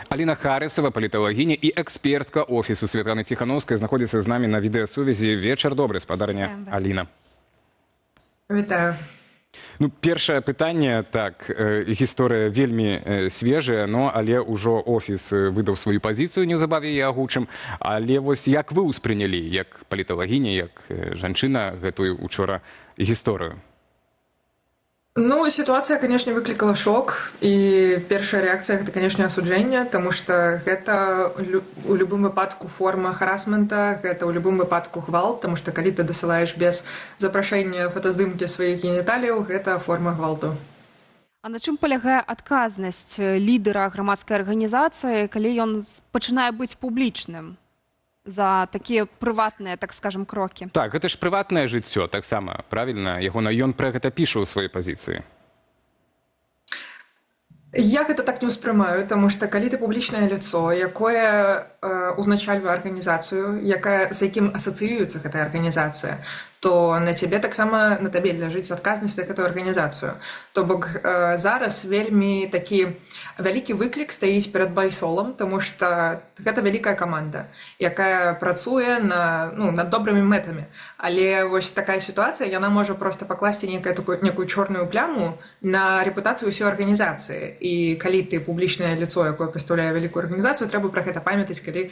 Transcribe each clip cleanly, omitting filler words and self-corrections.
Аліна Харысава, паліталагіня і экспертка офісу Светланы Ціхановскай знаходзіцца з намі на відэасувязі. Вечар добры, спадарня Аліна. Вітаю. Ну, першае пытанне, так, гісторыя вельмі свежая, но але ўжо офіс выдаў сваю пазіцыю, неўзабаве і агучым. Але вось як вы ўспрынялі, як паліталагіня, як жанчына, гэтую учора гісторыю? Ну, ситуация, конечно, выкликала шок, и первая реакция – это, конечно, осуджение, потому что это у любым выпадку форма харасмента, это у любым выпадку гвалт, потому что когда ты досылаешь без запрошения фотоздымки своих гениталиев, это форма гвалту. А на чым палягае адказнасць лідара грамадскай арганізацыі, калі ён пачынае быць публічным за такія прыватныя, так скажем, крокі? Так, гэта ж прыватнае жыццё, таксама, правільна? Ён пра гэта піша ў сваёй пазіцыі. Я гэта так не ўспрымаю, тому што калі ты публічнае лицо, якое узначальвае арганізацыю, з якім асацыюецца гэтая арганізацыя, то на табе ляжыць адказнасць за гэтую арганізацыю. То бок зараз вельмі такі вялікі выклік стаіць перад байсолам, тому што гэта вялікая каманда, якая працуе над добрымі мэтамі. Але вось такая сітуацыя, яна можа проста пакласці некую чорную пляму на рэпутацыю ўсёй арганізацыі. І калі ты публічнае лицо, якое прадстаўляе вялікую арганізацыю, трэба пра гэта памятаць, калі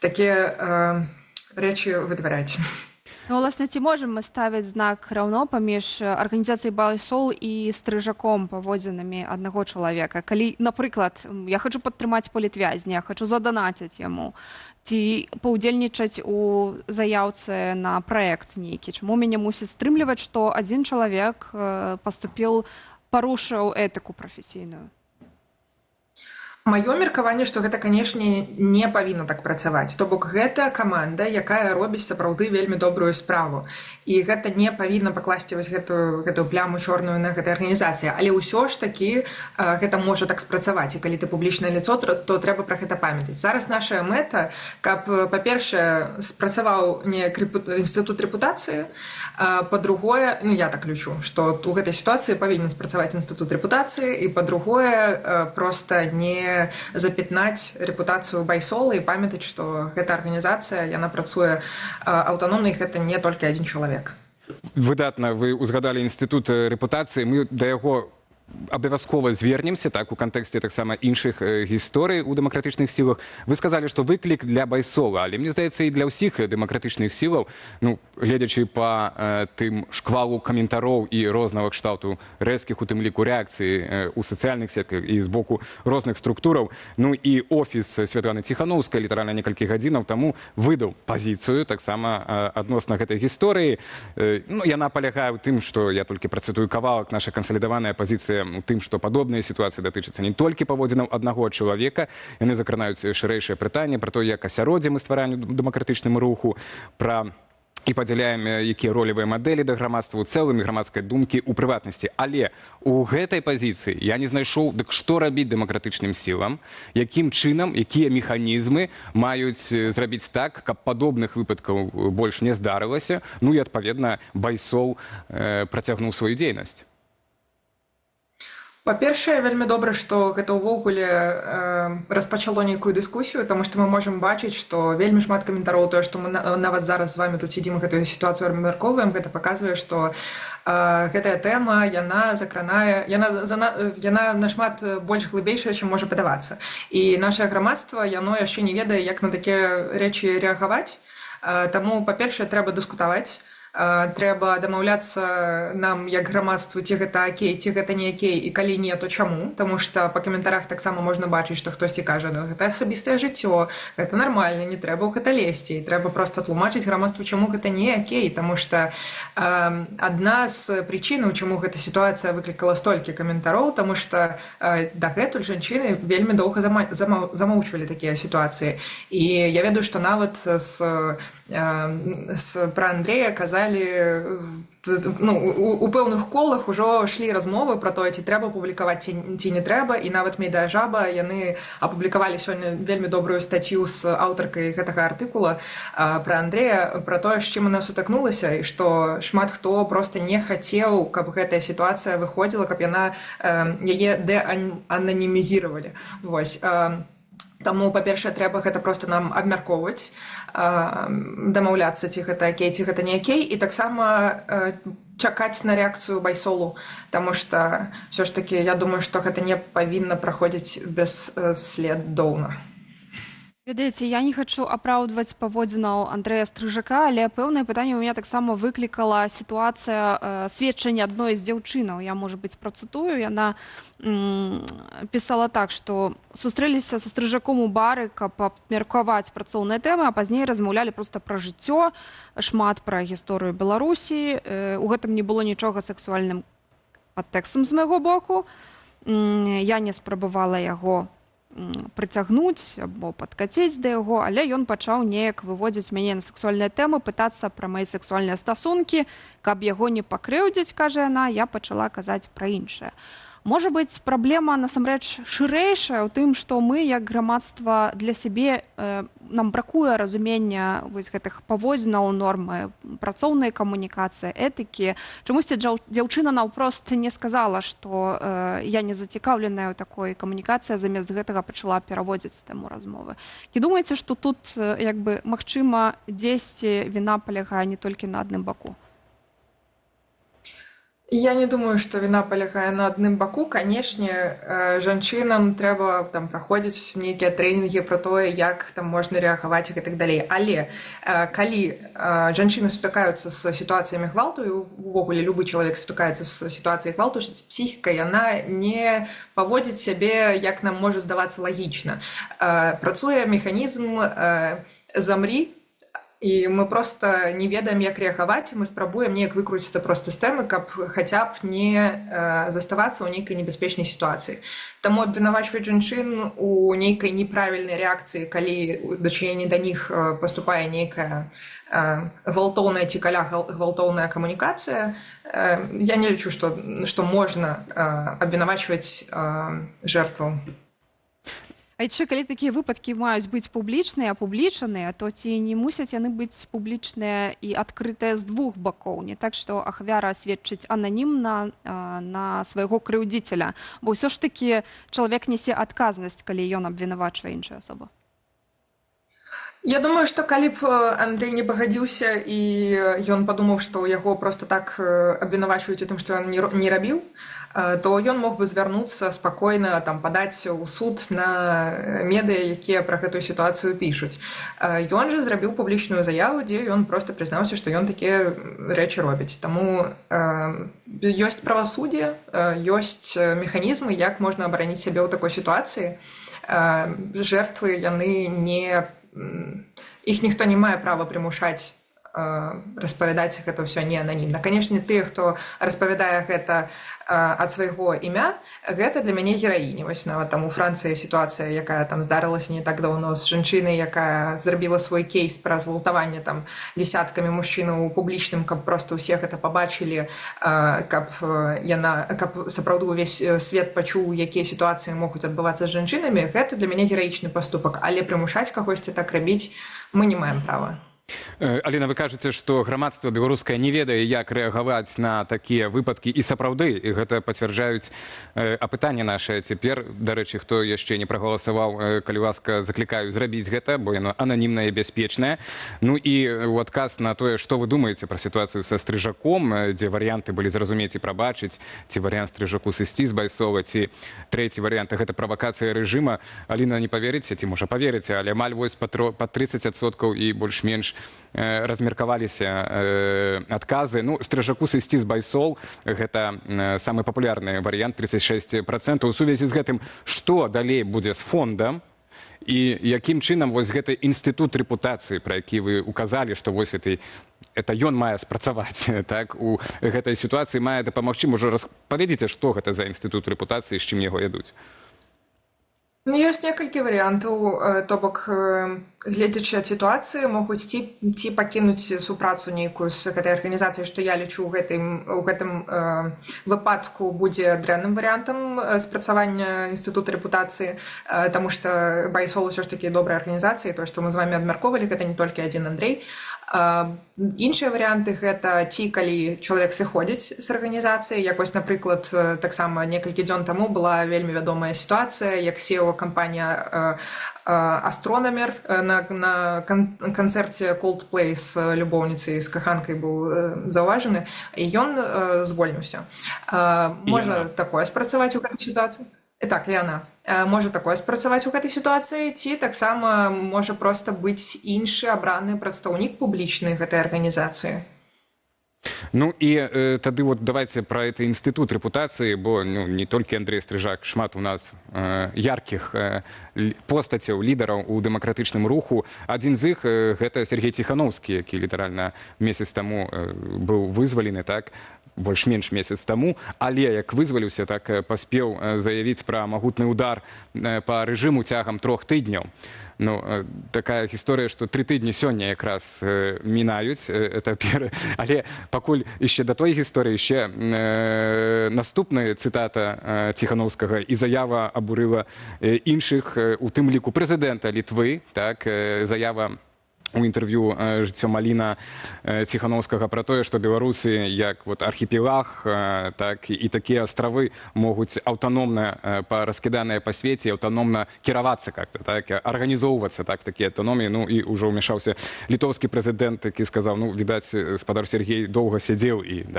такія рэчы вытваряць. Ну, власне, ці можам мы ставіць знак раўно паміж арганізацыяй Байсол і стрыжаком паводзінамі аднаго чалавека? Калі, напрыклад, я хачу падтрымаць палітвязня, хачу заданаціць яму, ці паўдзельнічаць у заяўцы на праект нейкі, чаму мяне мусіць стрымліваць, што адзін чалавек парушыў этыку прафесійную? Маё меркаванне, што гэта, канешне, не павінна так працаваць. То бок гэта каманда, якая робіць сапраўды вельмі добрую справу. І гэта не павінна пакласці вось гэтую пляму чорную на гэтай арганізацыі. Але ўсё ж такі гэта можа так спрацаваць. І калі ты публічнае лицо, то трэба пра гэта памятаць. Зараз наша мэта, каб, па-першае, спрацаваў інстытут рэпутацыі, па-другое, я так лічу, што у гэтай сітуацыі павінен спрацаваць інстытут рэпутацыі, і па-другое, проста не запятнаць рэпутацыю Байсола і памятаць, што гэта арганізацыя, яна працуе аўтаномна, і гэта не толькі адзін чалавек. Выдатна, вы ўзгадалі інстытут рэпутацыі, мы да яго абавязкова звернемся, так, у кантэксце таксама іншых гісторый у дэмакратычных сілах. Вы сказалі, што выклік для Байсола, але мне здаецца і для ўсіх дэмакратычных сілаў, гледзячы па тым шквалу каментароў і рознага кшталту рэзкіх, у тым ліку рэакцыі ў сацыяльных сетках і з боку розных структураў. Ну і офіс Светланы Ціхановскай літаральна некалькі гадзінаў таму выдаў пазіцыю таксама адносна гэтай гісторыі. Яна палягае ў тым, што я толькі працытую кавалак, наша кансалідаваная пазіцыя у тым, што падобныя сітуацыі датычацца не толькі паводзінаў аднаго чалавека, яны закранаюць шырэйшае пытанне пра то, як асяроддзе мы ствараем дэмакратычнаму руху, пра і падзяляем, якія ролевыя мадэлі да грамадства, у цэлым і грамадскай думкі ў прыватнасці. Але у гэтай пазіцыі я не знайшоў, дык што рабіць дэмакратычным сілам, якім чынам, якія механізмы маюць зрабіць так, каб падобных выпадкаў больш не здарылася, і, адпаведна, Байсол працягнуў сваю дзейнасць. Па-першае, вельмі добра, што гэта ўвогуле распачало нейкую дыскусію, таму што мы можам бачыць, што вельмі шмат каментароў, тое, што мы нават зараз з вамі тут сидзім, гэтую сітуацыю абмяркоўваем, гэта паказвае, што гэтая тэма, яна закранае, яна нашмат больш глыбейшая, чым можа падавацца. І нашае грамадства, яно яшчэ не ведае, як на такія рэчы рэагаваць. Таму, па-першае, трэба дыскутаваць. Трэба дамаўляцца нам, як грамадству, ці гэта акей, ці гэта не акей, і калі не, то чаму? Таму што па каментарах таксама можна бачыць, што хтосьці кажа, гэта асабістае жыццё, гэта нармальна, не трэба ў гэта лезці. Трэба проста тлумачыць грамадству, чаму гэта не акей, таму што адна з прычынаў, чаму гэта сітуацыя выклікала столькі каментароў, таму што дагэтуль жанчыны вельмі доўга замоўчвалі такія сітуацыі. І я ведаю, што нават пра Андрэя казалі, у пэўных колах ужо шлі размовы пра тое, ці трэба публікаваць, ці не трэба, і нават Медыа Жаба, яны апублікавалі сёння вельмі добрую стацью з аўтаркай гэтага артыкула пра Андрэя, пра тое, з чым яна сутыкнулася, і што шмат хто проста не хацеў, каб гэтая сітуацыя выходзіла, каб яе дэананімізіравалі. Вось. Таму, па-першае, трэба гэта проста нам абмяркоўваць, дамаўляцца, ці гэта акей, ці гэта не акей, і таксама чакаць на рэакцыю байсолу, таму што ўсё ж такі я думаю, што гэта не павінна праходзіць бесследоўна. Ведаеце, я не хачу апраўдваць паводзінаў Андрэя Стрыжака, але пэўнае пытанне ў мяне таксама выклікала сітуацыя сведчання адной з дзяўчынаў. Я, можа быць, працытую. Яна пісала так, што сустрэліся са Стрыжаком у бары, каб абмеркаваць працоўныя тэмы, а пазней размаўлялі проста пра жыццё, шмат пра гісторыю Беларусі. У гэтым не было нічога сексуальным падтэкстам з майго боку. Я не спрабавала яго прыцягнуць або падкаціць да яго, але ён пачаў неяк выводзіць мяне на сексуальныя тэмы, пытацца пра мае сексуальныя стасункі, каб яго не пакрыўдзіць, кажа яна, я пачала казаць пра іншае. Можа быць, праблема насамрэч шырэйшая ў тым, што мы, як грамадства, для сябе нам бракуе разумення вось гэтых паводзінаў, нормы працоўнай камунікацыі, этыкі. Чамусьці дзяўчына наўпрост не сказала, што я не зацікаўленая ў такой камунікацыі, замест гэтага пачала пераводзіць тэму размовы. Ці думаеце, што тут, як бы, магчыма, дзесьці віна палягае не толькі на адным баку? Я не думаю, што віна палягае на адным баку. Канешне, жанчынам трэба там праходзіць нейкія трэнінгі пра тое, як там можна рэагаваць і так далей. Але калі жанчыны сутыкаюцца з сітуацыямі гвалту, і увогуле любы чалавек сутыкаецца з сітуацыяй гвалту, псіхіка, яна не паводзіць сябе, як нам можа здавацца лагічна. Працуе механізм «замрі», і мы проста не ведаем, як рэагаваць, мы спрабуем неяк выкруціцца проста з тэмы, каб хаця б не заставацца ў нейкай небяспечнай сітуацыі. Таму абвінавачваць жанчын у нейкай неправільнай рэакцыі, калі ў дачыненні да них паступае нейкая гвалтоўная ці каля гвалтоўная камунікацыя, я не лічу, што можна абвінавачваць жертву. А яшчэ, калі такія выпадкі маюць быць публічныя, апублічаныя, то ці не мусяць яны быць публічныя і адкрытыя з двух бакоў? Не так, што ахвяра сведчыць ананімна на свайго крыўдзіцеля, бо ўсё ж такі чалавек нясе адказнасць, калі ён абвінавачвае іншую асобу. Я думаю, што калі б Андрэй не пагадзіўся і ён падумаў, што яго проста так абвінавачваюць у тым, што ён не рабіў, то ён мог бы звярнуцца спакойна, там, падаць у суд на медыа, якія пра гэтую сітуацыю пішуць. Ён жа зрабіў публічную заяву, дзе ён проста прызнаўся, што ён такія рэчы робіць. Таму ёсць правасуддзе, ёсць механізмы, як можна абараніць сябе ў такой сітуацыі. Жертвы, яны не... Іх ніхто не мае права прымушаць распавядаць гэта ўсё не ананімна. Канешне, тыя, хто распавядае гэта ад свайго імя, гэта для мяне гераіні. Вось нават там у Францыі сітуацыя, якая там здарылася не так даўно з жанчынай, якая зрабіла свой кейс пра згвалтаванне там дзесяткамі мужчынаў у публічным, каб проста ўсе гэта пабачылі, каб сапраўды ўвесь свет пачуў, якія сітуацыі могуць адбывацца з жанчынамі. Гэта для мяне гераічны паступак, але прымушаць кагосьці так рабіць мы не маем права. Аліна, вы кажаце, што грамадства беларускае не ведае, як рэагаваць на такія выпадкі, і сапраўды гэта пацвярджаюць апытанне нашае цяпер. Дарэчы, хто яшчэ не прагаласаваў, калі ласка, заклікаю зрабіць гэта, бо яно ананімнае і бяспечнае. Ну і ў адказ на тое, што вы думаеце пра сітуацыю са Стрыжаком, дзе варыянты былі зразумець і прабачыць, ці варыянт Стрыжаку сысці з Байсова, ці трэці варыянт гэта правакацыя рэжыма. Аліна, не паверыце, ці можа паверыце, але амаль вось па 30% і больш-менш размеркаваліся адказы. Ну, Стрыжаку сысці з Байсол – гэта самы папулярны варыянт, 36%. У сувязі з гэтым, што далей будзе з фондам і якім чынам вось гэты інстытут рэпутацыі, пра які вы указалі, што вось это ён мае спрацаваць, так, у гэтай сітуацыі мае дапамагчы. Можа, распавядзіце, што гэта за інстытут рэпутацыі, з чым яго ядуць? Ёсць некалькі варыянтаў, то бок гледзячы ад сітуацыі могуць ці пакінуць супрацу нейкую з гэтай арганізацыяй, што я лічу у гэтым выпадку будзе дрэнным варыянтам спрацавання інстытута рэпутацыі, таму што Байсол ўсё ж такі добрая арганізацыя, то, што мы з вамі абмяркоўвалі, гэта не толькі адзін Андрэй. Іншыя варыянты гэта ці калі чалавек сыходзіць з арганізацыі, як вось, напрыклад, таксама некалькі дзён таму была вельмі вядомая сітуацыя, як SEO-кампанія астронамер на канцэрце Coldplay з любоўніцай, з каханкай быў заўважаны, і ён звольніўся. Можа такое спрацаваць у гэтай сітуацыі? Так, і яна. Можа такое спрацаваць у гэтай сітуацыі, ці таксама можа проста быць іншы абраны прадстаўнік публічны гэтай арганізацыі? Ну і тады вот давайте про это інстытут рэпутацыі, бо не толькі Андрей Стрыжак, шмат у нас яркіх постацяў, лідараў у дэмакратычным руху. Адзін з іх гэта Сергей Ціхановскі, які літаральна месяц таму быў вызвалены, так, больш-менш месяц таму, але як вызваліўся, так паспеў заявіць пра магутны удар па рэжыму цягам 3 тыдняў. Ну, такая гісторыя, што 3 тыдні сёння якраз мінаюць, але пакуль яшчэ да той гісторыі яшчэ наступная цытата Ціхановскага і заява абурыла іншых, у тым ліку прэзідэнта Літвы, так, заява у інтэрв'ю «Жыццё Маліна» Ціхановскага пра тое, што беларусы як вот архіпелаг, так і такія астравы могуць аўтаномна раскіданыя па свеце, аўтаномна кіравацца как-то, так, арганізоўвацца, так, такія аўтаноміі. Ну і ўжо ўмяшаўся літоўскі прэзідэнт, які сказаў, ну, відаць, спадар Сергей доўга сядзеў і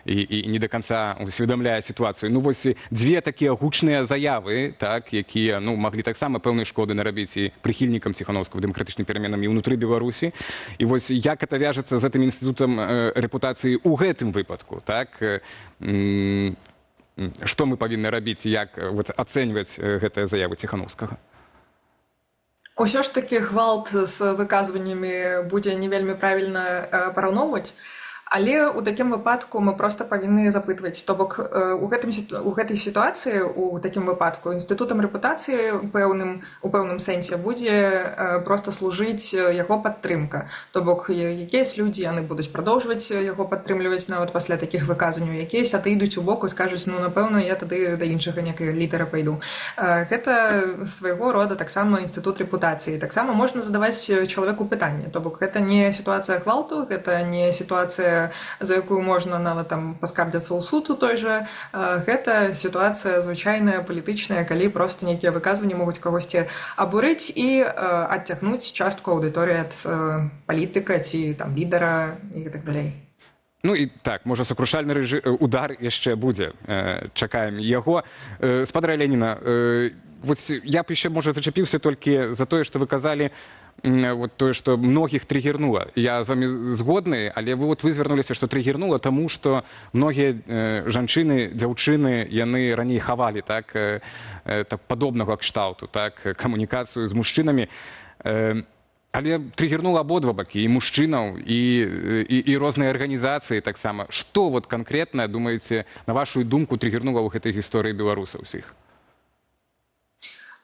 не да канца усведамляе сітуацыю. Ну вось дзве такія гучныя заявы, так, якія, ну, маглі таксама пэўнай шкоды нарабіць і прыхільнікам Ціхановскага дэмакратычным пераменам і ўнутры Беларусі. І вось як это вяжацца з гэтым інстытутам рэпутацыі ў гэтым выпадку, так? Што мы павінны рабіць, як вот ацэньваць гэтыя заявы Ціхановскага? Усё ж такі гвалт з выказваннямі будзе не вельмі правільна параўноўваць. Але ў такім выпадку мы проста павінны запытваць. То бок у гэтай сітуацыі, у такім выпадку, інстытутам рэпутацыі у пэўным сэнсе будзе проста служыць яго падтрымка. То бок якіясь людзі, яны будуць прадоўжваць яго падтрымліваць нават пасля такіх выказванняў, якіясь адыдуць у бок і скажуць, ну, напэўна, я тады да іншага некага лідара пайду. Гэта свайго рода таксама інстытут рэпутацыі. Таксама можна задаваць чалавеку пытанне. То бок гэта не сітуацыя гвалту, гэта не сітуацыя, за якую можна нават там паскардзяцца ў суд у той жа. Гэта сітуацыя звычайная, палітычная, калі проста нейкія выказванні могуць кагосьці абурыць і адцягнуць частку аўдыторыі ад палітыка ці там лідара і так далей. Ну і так, можа, сакрушальны удар яшчэ будзе. Чакаем яго. Спадара Ляніна, я б яшчэ, можа, зачапіўся толькі за тое, што вы казалі, вот тое, што многіх трыгернула. Я з вами згодны, але вы звярнуліся, што трыгернула, таму што многія жанчыны, дзяўчыны, яны раней хавалі, так, падобнага кшталту, так, камунікацыю з мужчынамі. Але трыгернула абодва бакі, і мужчынаў, і розныя арганізацыі таксама. Што вот канкрэтна, думаеце, на вашу думку, трыгернула ў гэтай гісторыі беларусаў усіх?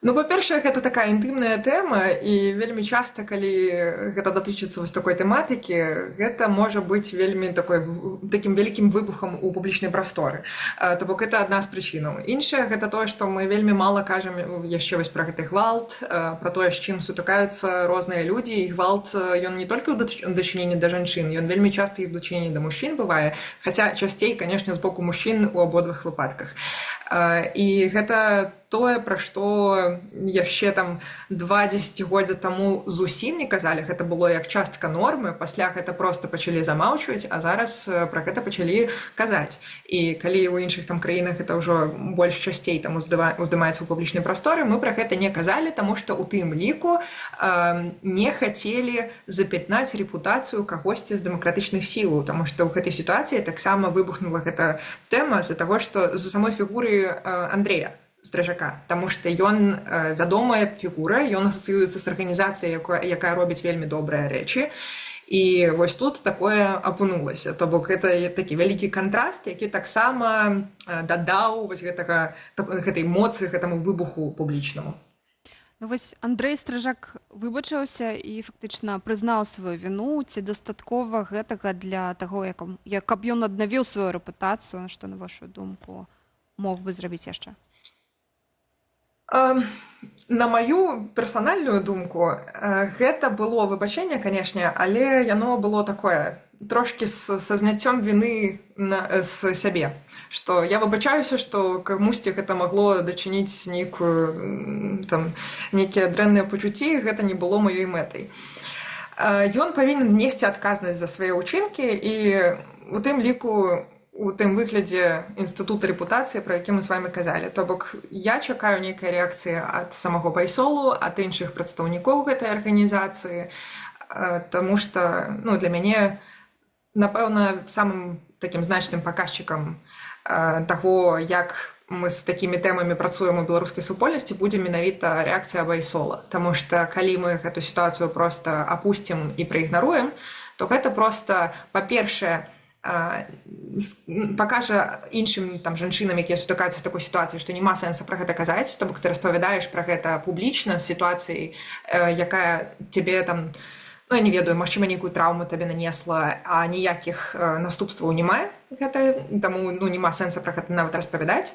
Ну, па-першае, гэта такая інтымная тэма, і вельмі часта, калі гэта датычыцца вось такой тэматыкі, гэта можа быць вельмі такім вялікім выбухам у публічнай прасторы. То бок, гэта адна з прычынаў. Іншае, гэта тое, што мы вельмі мала кажам яшчэ вось пра гэты гвалт, пра тое, з чым сутыкаюцца розныя людзі, і гвалт, ён не толькі ў дачыненні да жанчын, ён вельмі часта і ў дачыненні да мужчын бывае, хаця часцей, канешне, з боку мужчын у абодвых выпадках. І гэта тое, пра што яшчэ там 2 дзесяцігоддзя таму зусім не казалі, гэта было як частка нормы, пасля гэта проста пачалі замаўчваць, а зараз пра гэта пачалі казаць. І калі ў іншых там краінах гэта ўжо больш часцей там уздымаецца ў публічнай прасторы, мы пра гэта не казалі, таму што ў тым ліку не хацелі запятнаць рэпутацыю кагосьці з дэмакратычных сілаў, таму што ў гэтай сітуацыі таксама выбухнула гэта тэма з-за таго, што з-за самой фігуры Андрэя Стрыжака, таму што ён вядомая фігура, ён асацыюецца з арганізацыяй, якая робіць вельмі добрыя рэчы. І вось тут такое апынулася. То бок гэта такі вялікі кантраст, які таксама дадаў вось гэтай моцы, гэтаму выбуху публічнаму. Ну вось Андрэй Стрыжак выбачыўся і фактычна прызнаў сваю віну. Ці дастаткова гэтага для таго, каб ён аднавіў сваю рэпутацыю, што, на вашу думку, мог бы зрабіць яшчэ? На маю персанальную думку, гэта было выбачэнне, канешне, але яно было такое трошки са зняццём віны з сябе, што я выбачаюся, што камусьці гэта магло дачыніць нейкія дрэнныя пачуцці, гэта не было маёй мэтай. Ён павінен несці адказнасць за свае ўчынкі і у тым ліку у тым выглядзе інстытута рэпутацыі, пра які мы з вами казалі. То бок я чакаю нейкай рэакцыі ад самого байсолу, ад іншых прадстаўнікоў гэтай арганізацыі, таму што для мяне, напэўна, самым такім значным паказчыкам таго, як мы з такімі тэмамі працуем у беларускай супольнасці, будзе менавіта рэакцыя байсола. Таму што калі мы гэту сітуацыю проста апусцім і праігнаруем, то гэта проста, па-першае, пакажа іншым жанчынам, якія сутыкаюцца з такой сітуацыяй, што няма сэнса пра гэта казаць, то бок ты распавядаеш пра гэта публічна з сітуацыяй, якая цябе я не ведаю, магчыма, нейкую траўму табе нанесла, а ніякіх наступстваў не мае гэта, таму няма сэнса пра гэта нават распавядаць.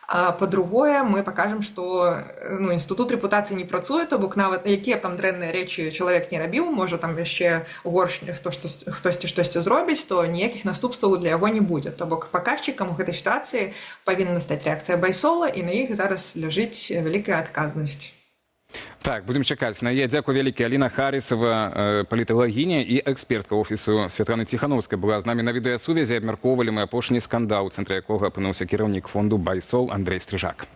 Па-другое, мы пакажам, што інстытут рэпутацыі не працуе, то бок нават якія б там дрэнныя рэчы чалавек не рабіў, можа яшчэ горш хтосьці штосьці зробіць, то ніякіх наступстваў для яго не будзе. То бок паказчыкам у гэтай сітуацыі павінна стаць рэакцыя байсола, і на іх зараз ляжыць вялікая адказнасць. Так, будем чакаць на яе. Дзякуй вялікі. Аліна Харысава, паліталагіня і экспертка офісу Святланы Ціханаўскай была з намі на відэасувязі. Абмяркоўвалі мы апошні скандал, у цэнтры якога апынуўся кіраўнік фонду «Байсол» Андрэй Стрыжак.